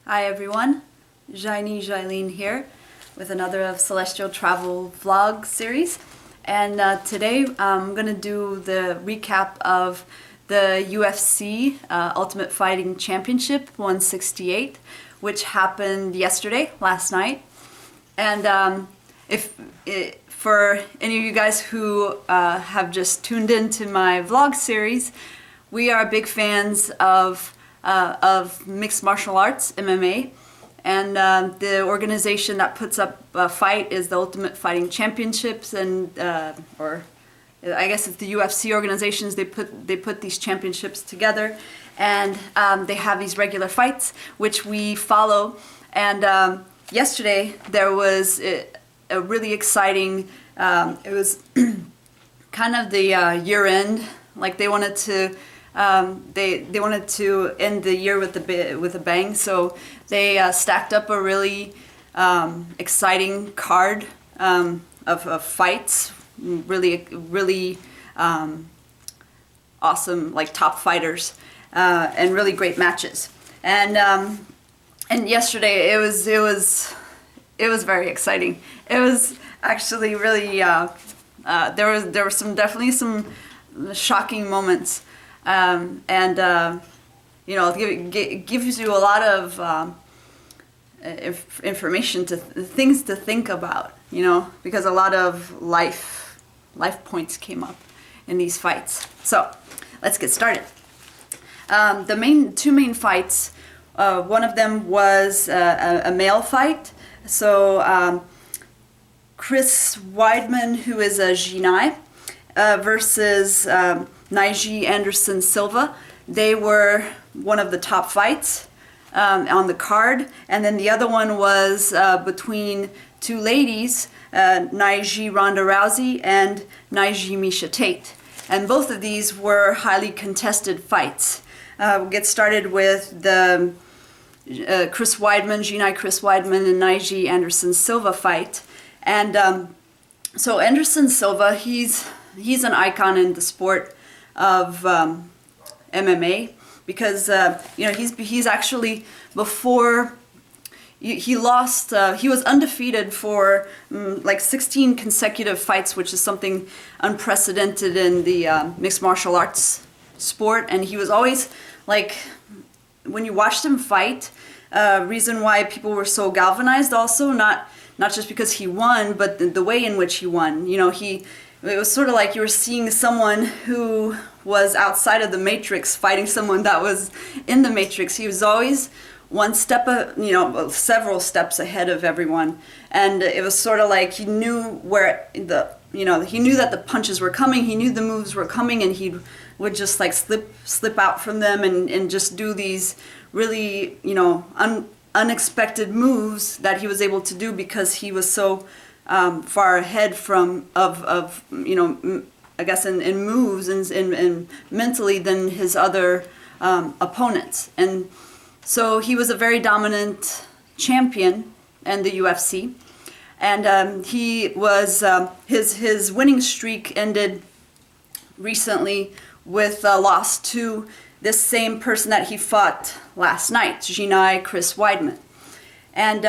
Hi everyone, Jailene here with another of Celestial Travel vlog series. And today I'm going to do the recap of the UFC Ultimate Fighting Championship 168, which happened yesterday, last night. And for any of you guys who have just tuned into my vlog series, we are big fans of mixed martial arts, MMA, and the organization that puts up a fight is the Ultimate Fighting Championships, and or I guess it's the UFC organizations. They put these championships together, and they have these regular fights which we follow. And yesterday there was a really exciting. It was kind of the year end, like they wanted to. They wanted to end the year with a bang, so they stacked up a really exciting card of fights, really awesome, like top fighters, and really great matches. And yesterday it was very exciting. It was actually really there were definitely some shocking moments. It gives you a lot of information things to think about, because a lot of life points came up in these fights. So let's get started. The two main fights, one of them was a male fight. So Chris Weidman, who is a Jinai, versus Naiji Anderson Silva. They were one of the top fights on the card, and then the other one was between two ladies, Naiji Ronda Rousey and Naiji Miesha Tate, and both of these were highly contested fights. We'll get started with the Chris Weidman, Jinai Chris Weidman and Naiji Anderson Silva fight. And so Anderson Silva, he's an icon in the sport of MMA, because he's actually, before he lost, he was undefeated for like 16 consecutive fights, which is something unprecedented in the mixed martial arts sport. And he was always, like, when you watched him fight, reason why people were so galvanized, also not just because he won, but the way in which he won. It was sort of like you were seeing someone who was outside of the Matrix fighting someone that was in the Matrix. He was always one step, several steps ahead of everyone. And it was sort of like he knew where he knew that the punches were coming, he knew the moves were coming, and he would just like slip out from them and just do these really, unexpected moves that he was able to do because he was so far ahead I guess in moves and mentally than his other opponents. And so he was a very dominant champion in the UFC. And he was his winning streak ended recently with a loss to this same person that he fought last night, Jinai Chris Weidman. And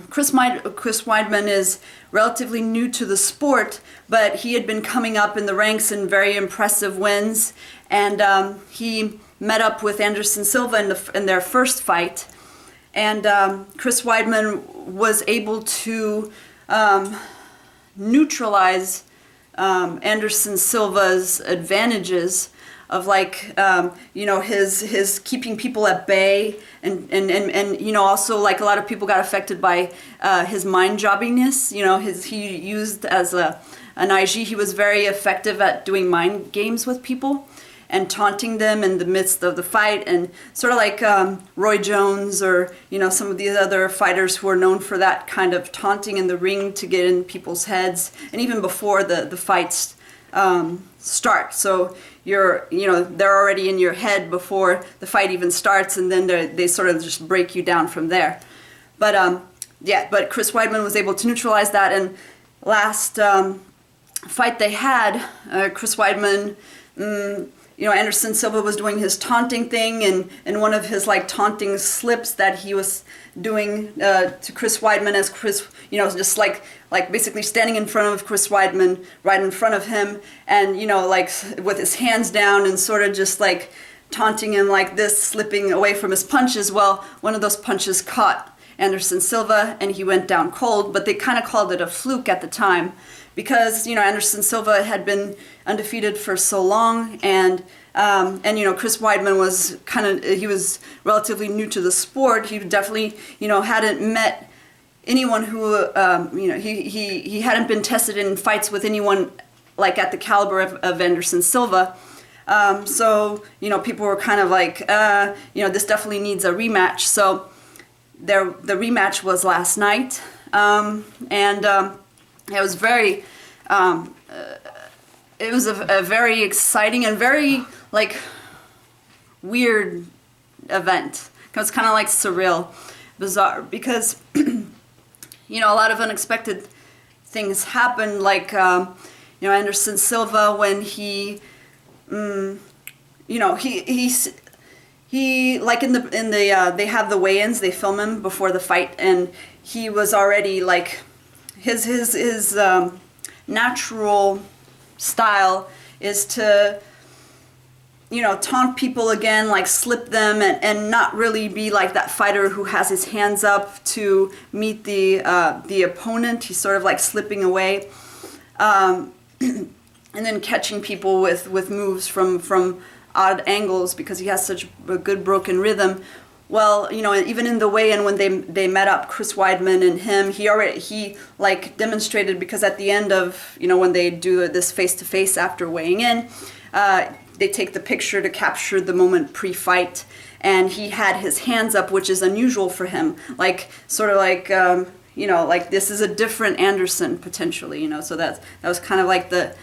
Chris Weidman is relatively new to the sport, but he had been coming up in the ranks in very impressive wins. And he met up with Anderson Silva in their first fight. And Chris Weidman was able to neutralize Anderson Silva's advantages of his keeping people at bay, and also, like, a lot of people got affected by his mind jobbiness. He used as an IG, he was very effective at doing mind games with people and taunting them in the midst of the fight, and sort of like Roy Jones or some of these other fighters who are known for that kind of taunting in the ring to get in people's heads, and even before the fights start. So they're already in your head before the fight even starts, and then they sort of just break you down from there. But Chris Weidman was able to neutralize that. And last fight they had, Chris Weidman Anderson Silva was doing his taunting thing, and one of his like taunting slips that he was doing to Chris Weidman, as Chris, just like basically standing in front of Chris Weidman, right in front of him, and like with his hands down and sort of just like taunting him like this, slipping away from his punches. Well, one of those punches caught Anderson Silva and he went down cold, but they kind of called it a fluke at the time because, Anderson Silva had been undefeated for so long, and Chris Weidman was he was relatively new to the sport. He definitely, hadn't met anyone who, he hadn't been tested in fights with anyone like at the caliber of Anderson Silva. So, people were kind of like, this definitely needs a rematch. So the rematch was last night. It was very, it was a very exciting and very like weird event. It was kind of like surreal, bizarre, because, a lot of unexpected things happened. Like, Anderson Silva, when he like in the they have the weigh-ins, they film him before the fight, and he was already like his natural style is to taunt people again, like slip them, and not really be like that fighter who has his hands up to meet the opponent. He's sort of like slipping away, and then catching people with moves from odd angles because he has such a good broken rhythm. Well, even in the weigh-in when they met up, Chris Weidman and him, he like demonstrated, because at the end of, when they do this face-to-face after weighing in, they take the picture to capture the moment pre-fight, and he had his hands up, which is unusual for him, like sort of like, like this is a different Anderson potentially, so that was kind of like the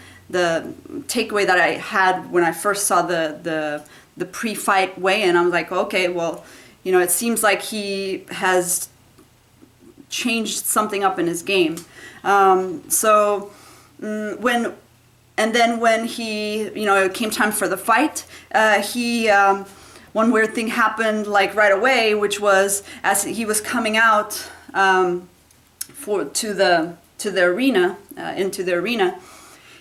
takeaway that I had when I first saw the pre-fight weigh-in. I was like, okay, well, it seems like he has changed something up in his game. When he, it came time for the fight, one weird thing happened like right away, which was as he was coming out into the arena,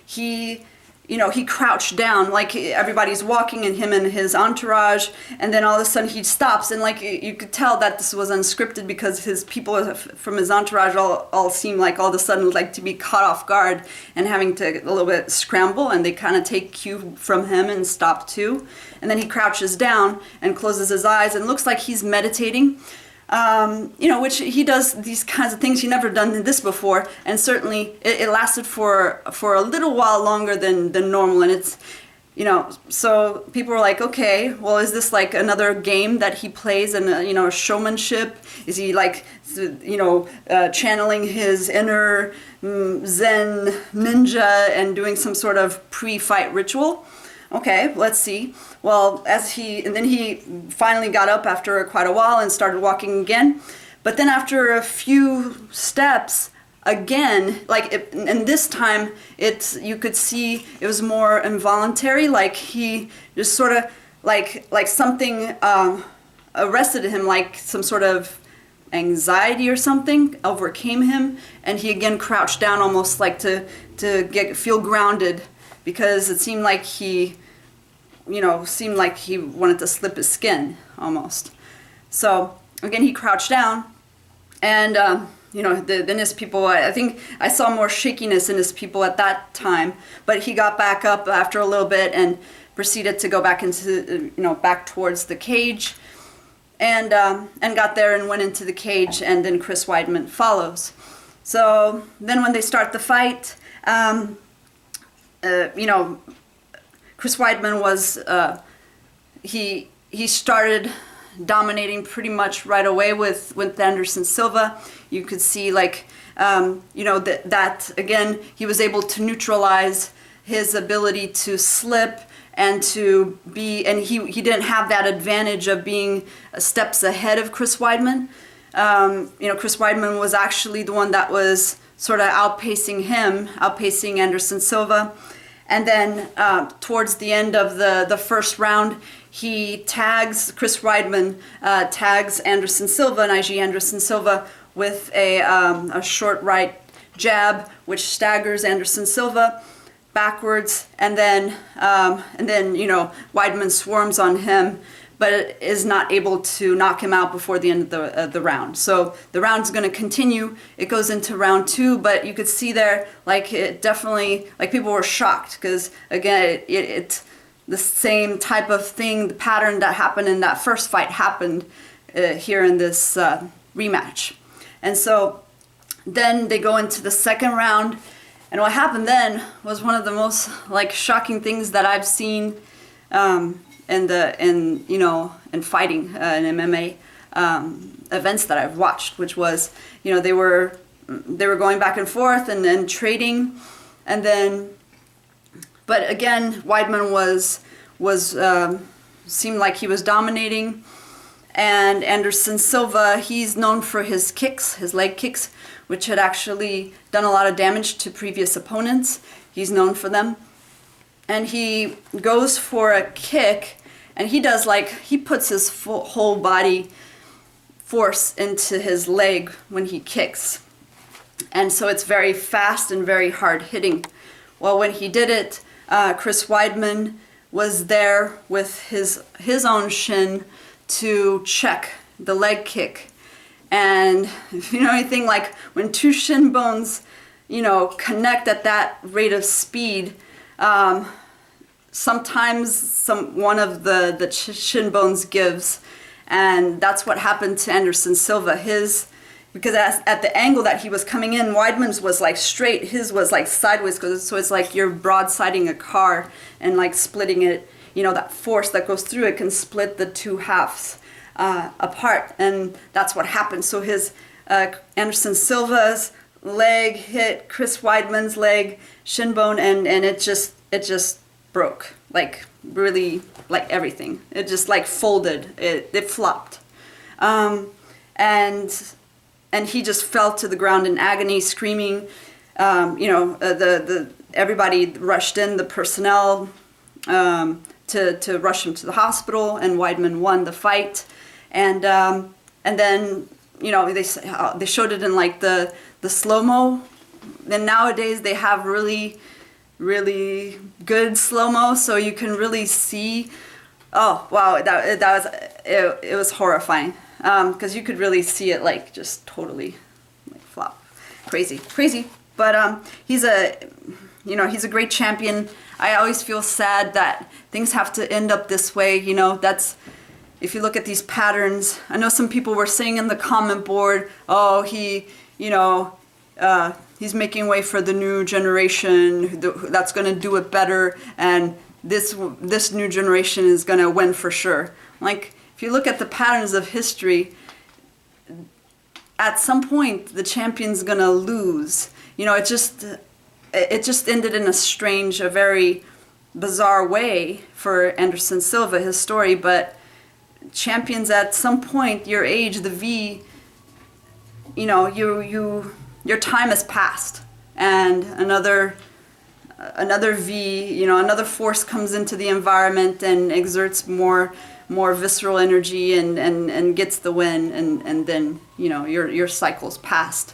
he crouched down, like everybody's walking and him and his entourage, and then all of a sudden he stops, and like you could tell that this was unscripted because his people from his entourage all seemed like all of a sudden like to be caught off guard and having to a little bit scramble, and they kind of take cue from him and stop too. And then he crouches down and closes his eyes and looks like he's meditating. Which he does these kinds of things. He never done this before, and certainly it lasted for a little while longer than normal. And it's, so people were like, okay, well, is this like another game that he plays, and showmanship? Is he like, channeling his inner Zen ninja and doing some sort of pre-fight ritual? Okay, let's see. Well, then he finally got up after quite a while and started walking again. But then after a few steps, again, and this time you could see it was more involuntary. Like he just sort of like something arrested him, like some sort of anxiety or something overcame him, and he again crouched down, almost like to feel grounded, because it seemed like he wanted to slip his skin almost. So again, he crouched down, and then his people, I think I saw more shakiness in his people at that time, but he got back up after a little bit and proceeded to go back into, back towards the cage, and got there and went into the cage, and then Chris Weidman follows. So then when they start the fight, Chris Weidman was, he started dominating pretty much right away with Anderson Silva. You could see that again, he was able to neutralize his ability to slip and to be, and he didn't have that advantage of being steps ahead of Chris Weidman. Chris Weidman was actually the one that was sort of outpacing Anderson Silva. And then towards the end of the first round, Chris Weidman tags Anderson Silva, Nige Anderson Silva, with a short right jab, which staggers Anderson Silva backwards, and then Weidman swarms on him, but is not able to knock him out before the end of the round. So the round's going to continue. It goes into round 2, but you could see there, like, it definitely, like, people were shocked because, again, it's the same type of thing, the pattern that happened in that first fight happened here in this rematch. And so then they go into the second round, and what happened then was one of the most, like, shocking things that I've seen in fighting in MMA events that I've watched, which was, they were going back and forth and then trading, and then, but again, Weidman seemed like he was dominating, and Anderson Silva, he's known for his kicks, his leg kicks, which had actually done a lot of damage to previous opponents. He's known for them. And he goes for a kick, and he puts his whole body force into his leg when he kicks. And so it's very fast and very hard hitting. Well, when he did it, Chris Weidman was there with his own shin to check the leg kick. And if you know anything, like, when two shin bones, connect at that rate of speed, sometimes one of the shin bones gives, and that's what happened to Anderson Silva. Because at the angle that he was coming in, Weidman's was like straight, his was like sideways, so it's like you're broadsiding a car and like splitting it. That force that goes through it can split the two halves apart, and that's what happened. So Anderson Silva's leg hit Chris Weidman's leg, shin bone, and it just broke, like, really, like, everything. It just, like, folded. It flopped, and he just fell to the ground in agony, screaming. Everybody rushed in, the personnel, to rush him to the hospital, and Weidman won the fight. And then they showed it in, like, the slow-mo. And nowadays they have really, really good slow-mo, so you can really see. Oh wow, it was horrifying, because you could really see it, like, just totally, like, flop, crazy. But he's a great champion. I always feel sad that things have to end up this way. That's, if you look at these patterns, I know some people were saying in the comment board, oh, he's making way for the new generation that's going to do it better, and this new generation is going to win for sure. Like, if you look at the patterns of history, at some point the champion's going to lose. It just ended in a very bizarre way for Anderson Silva, his story. But champions, at some point, your age, the V, your time has passed, and another V, another force comes into the environment and exerts more visceral energy and gets the win, and then your cycle's passed.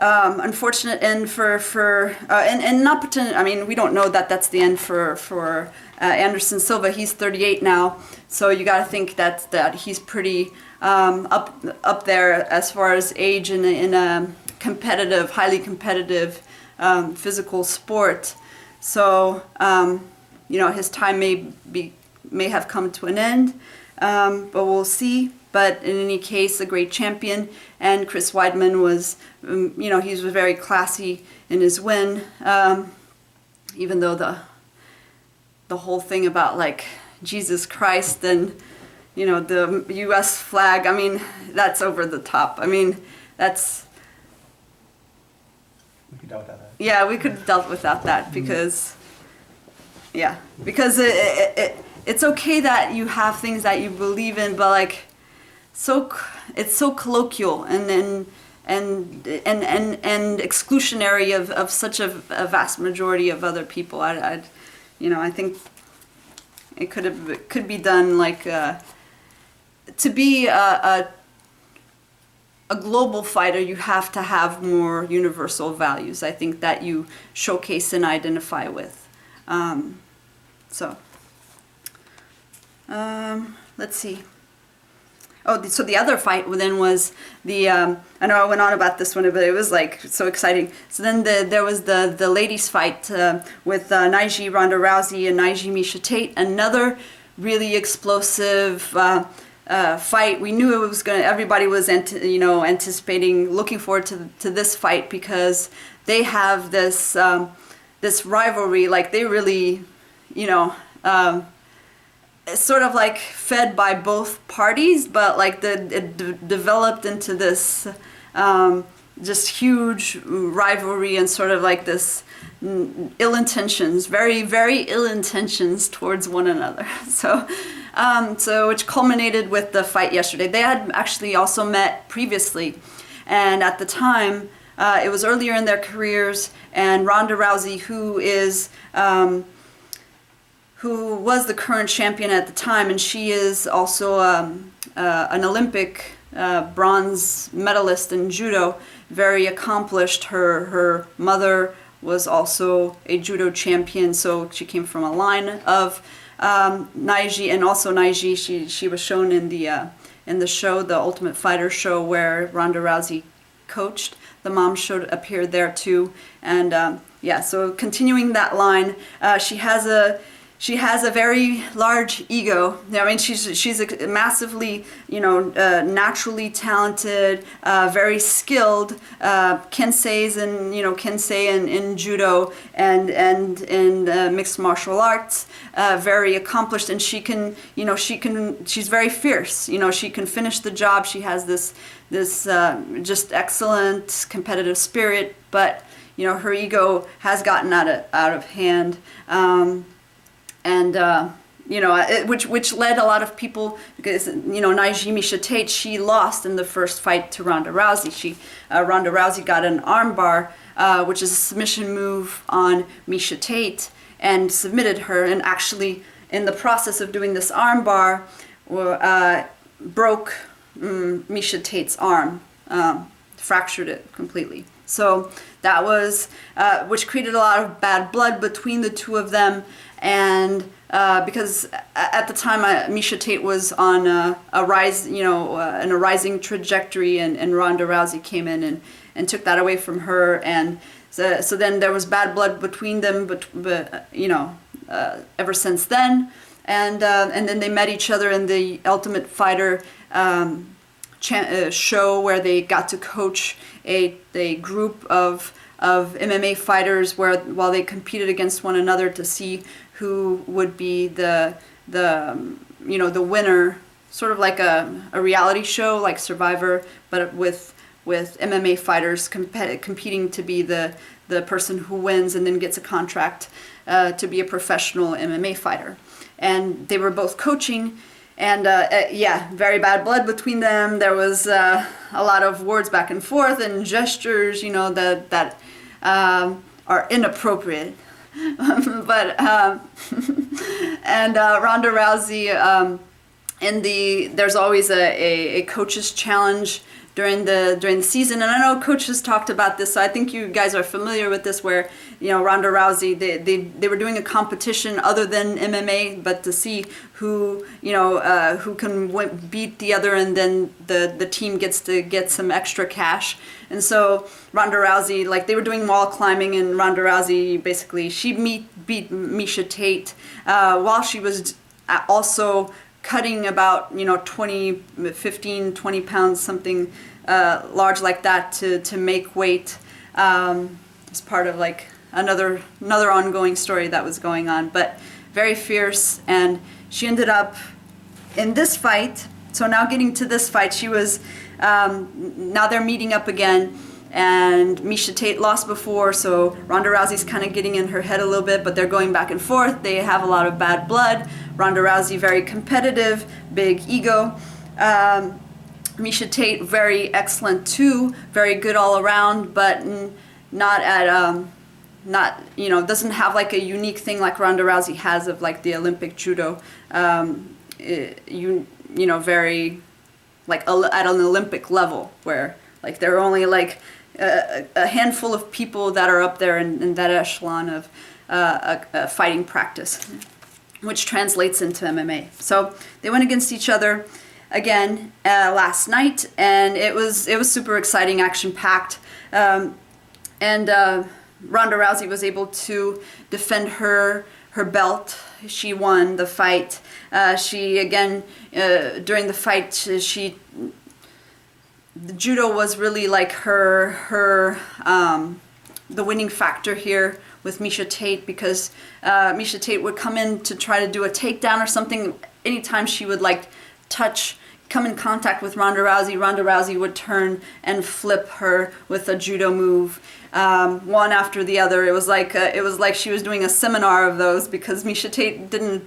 Unfortunate end for and not pretend. I mean, we don't know that that's the end for Anderson Silva. He's 38 now, so you got to think that he's pretty up there as far as age in a competitive, highly competitive physical sport. So his time may have come to an end, but we'll see. But in any case, a great champion, and Chris Weidman was, he was very classy in his win, even though the whole thing about, like, Jesus Christ and, the U.S. flag, I mean, that's over the top. I mean, that's... We could deal without that. Yeah, we could have dealt without that, because... Yeah, because it's okay that you have things that you believe in, but, like... it's so colloquial, and and exclusionary of such a vast majority of other people. I think it could be done like to be a global fighter. You have to have more universal values, I think, that you showcase and identify with. Let's see. Oh, so the other fight then was the, I know I went on about this one, but it was like so exciting. So then there was the ladies fight with Naiji Ronda Rousey and Naiji Miesha Tate. Another really explosive fight. We knew it was everybody was anticipating, looking forward to this fight, because they have this this rivalry. Like they really, sort of like fed by both parties, but like it developed into this just huge rivalry and sort of like this ill intentions, very, very ill intentions towards one another. So which culminated with the fight yesterday. They had actually also met previously, and at the time it was earlier in their careers, and Ronda Rousey, who was the current champion at the time, and she is also an Olympic bronze medalist in judo, very accomplished. Her mother was also a judo champion, so she came from a line of Naiji, and also Naiji, she was shown in the show, the Ultimate Fighter show, where Ronda Rousey coached. The mom appeared there too, and so continuing that line, she has a very large ego. I mean, she's a massively, naturally talented, very skilled, kensei in judo and in mixed martial arts, very accomplished, and she's very fierce. She can finish the job. She has this just excellent competitive spirit, but her ego has gotten out of hand. Which led a lot of people, because Naiji Miesha Tate, she lost in the first fight to Ronda Rousey. Ronda Rousey got an armbar, which is a submission move on Miesha Tate, and submitted her. And actually, in the process of doing this armbar, broke Miesha Tate's arm, fractured it completely. So that was, which created a lot of bad blood between the two of them. And because at the time Miesha Tate was on a rise, in a rising trajectory, and Ronda Rousey came in and took that away from her, and so then there was bad blood between them, but ever since then, and then they met each other in the Ultimate Fighter show, where they got to coach a group of MMA fighters while they competed against one another to see who would be the winner, sort of like a reality show like Survivor, but with MMA fighters competing to be the person who wins and then gets a contract to be a professional MMA fighter. And they were both coaching, and very bad blood between them. There was a lot of words back and forth and gestures, that are inappropriate. But and Ronda Rousey, there's always a coach's challenge during the season, and I know coaches talked about this, so I think you guys are familiar with this, where Ronda Rousey, they were doing a competition other than MMA, but to see who can beat the other, and then the team gets to get some extra cash. And so Ronda Rousey, like, they were doing wall climbing, and Ronda Rousey basically beat Miesha Tate while she was also cutting about 15, 20 pounds, something large like that, to make weight, as part of like another ongoing story that was going on. But very fierce, and she ended up in this fight. So now getting to this fight, she was now they're meeting up again, and Miesha Tate lost before, so Ronda Rousey's kind of getting in her head a little bit, but they're going back and forth. They have a lot of bad blood. Ronda Rousey, very competitive, big ego. Misha Tate, very excellent too, very good all around, but not at not, you know, doesn't have like a unique thing like Ronda Rousey has of like the Olympic judo. You know, very like at an Olympic level where like there are only like a handful of people that are up there in that echelon of a fighting practice, which translates into MMA. So they went against each other again last night, and it was super exciting, action packed, and Ronda Rousey was able to defend her belt. She won the fight. She again during the fight the judo was really like her the winning factor here with Misha Tate, because Misha Tate would come in to try to do a takedown or something. Anytime she would like come in contact with Ronda Rousey would turn and flip her with a judo move, one after the other. It was like she was doing a seminar of those, because Misha Tate didn't.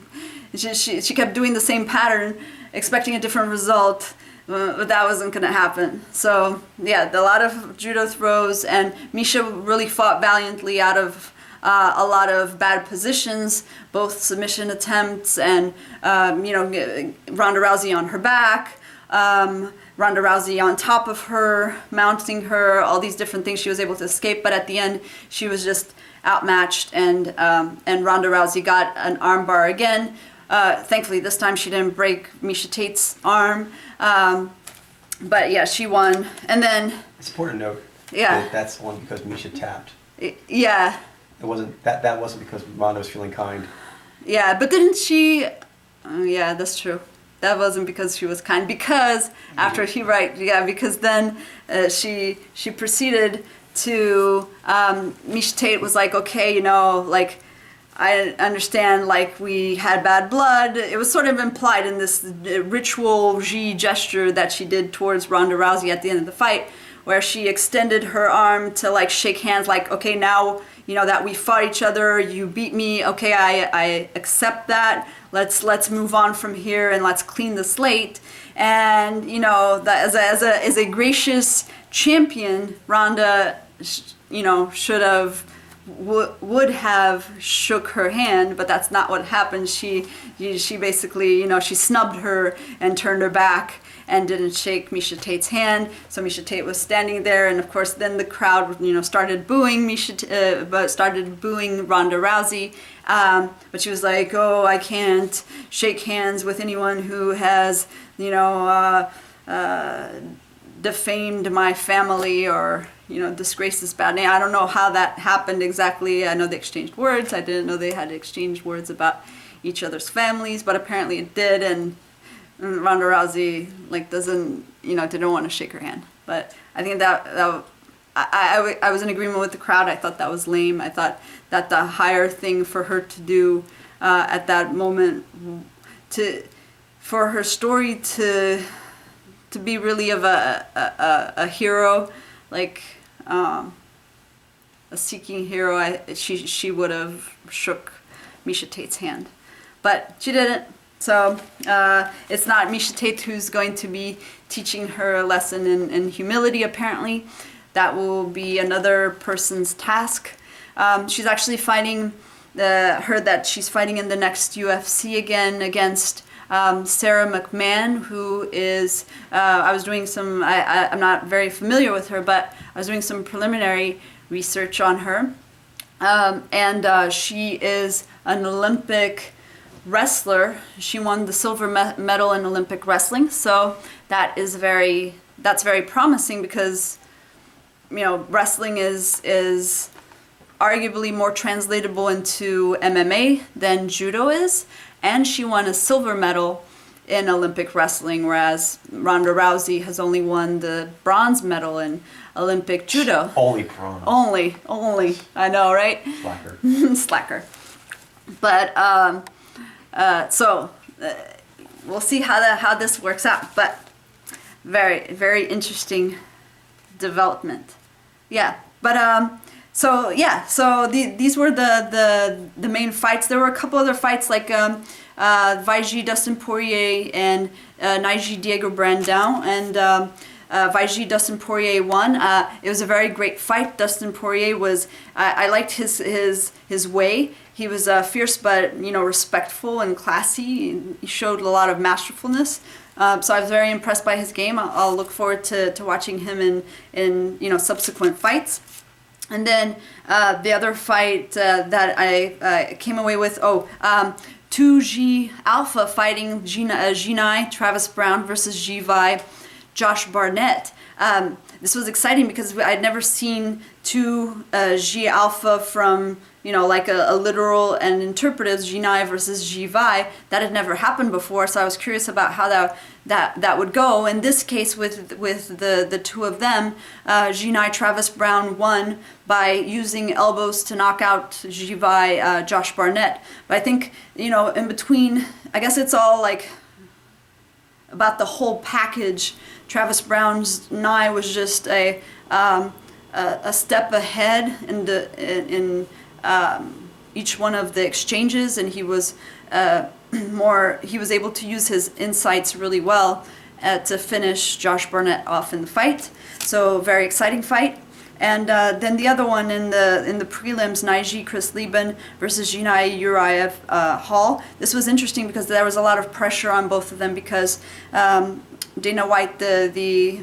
She kept doing the same pattern, expecting a different result. But that wasn't going to happen. So yeah, a lot of judo throws, and Misha really fought valiantly out of a lot of bad positions, both submission attempts and you know, Ronda Rousey on her back, Ronda Rousey on top of her, mounting her, all these different things. She was able to escape, but at the end she was just outmatched, and Ronda Rousey got an armbar again. Thankfully this time she didn't break Misha Tate's arm. But yeah, she won. And then it's important to note that that's only because Misha tapped. Yeah. It wasn't that wasn't because Ronda was feeling kind. Yeah, but didn't she? Yeah, that's true. That wasn't because she was kind. Because after because then she proceeded to Misha Tate was like, okay, you know, like, I understand, like, we had bad blood. It was sort of implied in this ritual gesture that she did towards Ronda Rousey at the end of the fight, where she extended her arm to, like, shake hands, like, okay, now, you know, that we fought each other, you beat me, okay, I accept that. Let's move on from here and let's clean the slate. And, you know, that as a gracious champion, Ronda, you know, would have shook her hand, but that's not what happened. She basically, you know, she snubbed her and turned her back and didn't shake Misha Tate's hand. So Misha Tate was standing there, and of course then the crowd, you know, started booing started booing Ronda Rousey. But she was like, oh, I can't shake hands with anyone who has, you know, defamed my family or, you know, disgraced this bad name. I don't know how that happened exactly. I know they exchanged words. I didn't know they had exchanged words about each other's families, but apparently it did. And Ronda Rousey, like, didn't want to shake her hand. But I think that I was in agreement with the crowd. I thought that was lame. I thought that the higher thing for her to do at that moment, for her story to be really of a hero, like a seeking hero, she would have shook Misha Tate's hand, but she didn't. So it's not Misha Tate who's going to be teaching her a lesson in humility. Apparently, that will be another person's task. She's actually fighting. Heard that she's fighting in the next UFC again against Sarah McMahon, who is, I was doing some, I'm not very familiar with her, but I was doing some preliminary research on her. And she is an Olympic wrestler. She won the silver medal in Olympic wrestling. So that's very promising, because, you know, wrestling is arguably more translatable into MMA than judo is. And she won a silver medal in Olympic wrestling, whereas Ronda Rousey has only won the bronze medal in Olympic judo. Only bronze. Only. I know, right? Slacker. Slacker. But so we'll see how this works out. But very, very interesting development. Yeah. But so these were the main fights. There were a couple other fights, like Vaiji Dustin Poirier and Naiji Diego Brandão, and Vaiji Dustin Poirier won. It was a very great fight. Dustin Poirier was, I liked his way. He was fierce but respectful and classy. He showed a lot of masterfulness. So I was very impressed by his game. I'll look forward to watching him in subsequent fights. And then the other fight that I came away with, 2G Alpha fighting Jinai Travis Brown versus G-Vi Josh Barnett. This was exciting because I'd never seen 2G Alpha from like a literal and interpretive Jinai versus G-Vi. That had never happened before, so I was curious about how that would go. In this case, with the two of them, Jinai Travis Brown won by using elbows to knock out G-Vi Josh Barnett. But I think in between, I guess it's all like about the whole package. Travis Brown's Nai was just a step ahead in each one of the exchanges, and he was able to use his insights really well to finish Josh Barnett off in the fight. So very exciting fight. And then the other one in the prelims, Naiji Chris Lieben versus Jinai Uriah Hall. This was interesting because there was a lot of pressure on both of them because Dana White, the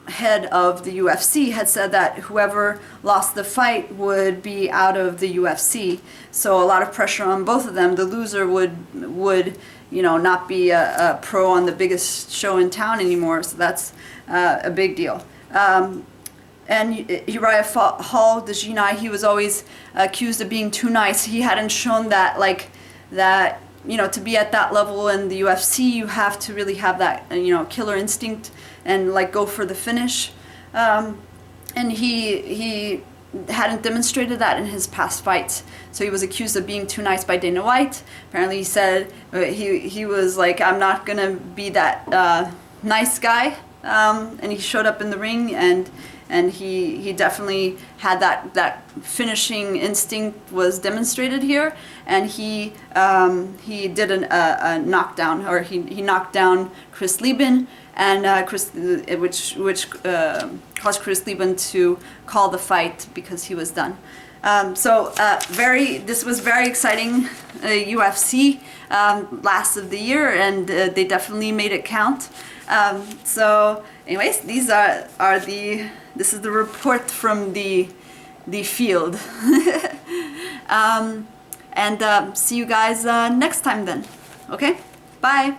head of the UFC, had said that whoever lost the fight would be out of the UFC. So a lot of pressure on both of them. The loser would not be a pro on the biggest show in town anymore. So that's a big deal. And Uriah Hall, the Jinai, he was always accused of being too nice. He hadn't shown that to be at that level in the UFC, you have to really have that killer instinct and go for the finish. And he hadn't demonstrated that in his past fights. So he was accused of being too nice by Dana White. Apparently he said he was like, I'm not gonna be that nice guy. And he showed up in the ring, and he definitely had that finishing instinct was demonstrated here, and he did a knockdown, or he knocked down Chris Lieben, and which caused Chris Lieben to call the fight because he was done. This was very exciting UFC last of the year, and they definitely made it count. Anyways, this is the report from the field. And see you guys next time then. Okay? Bye.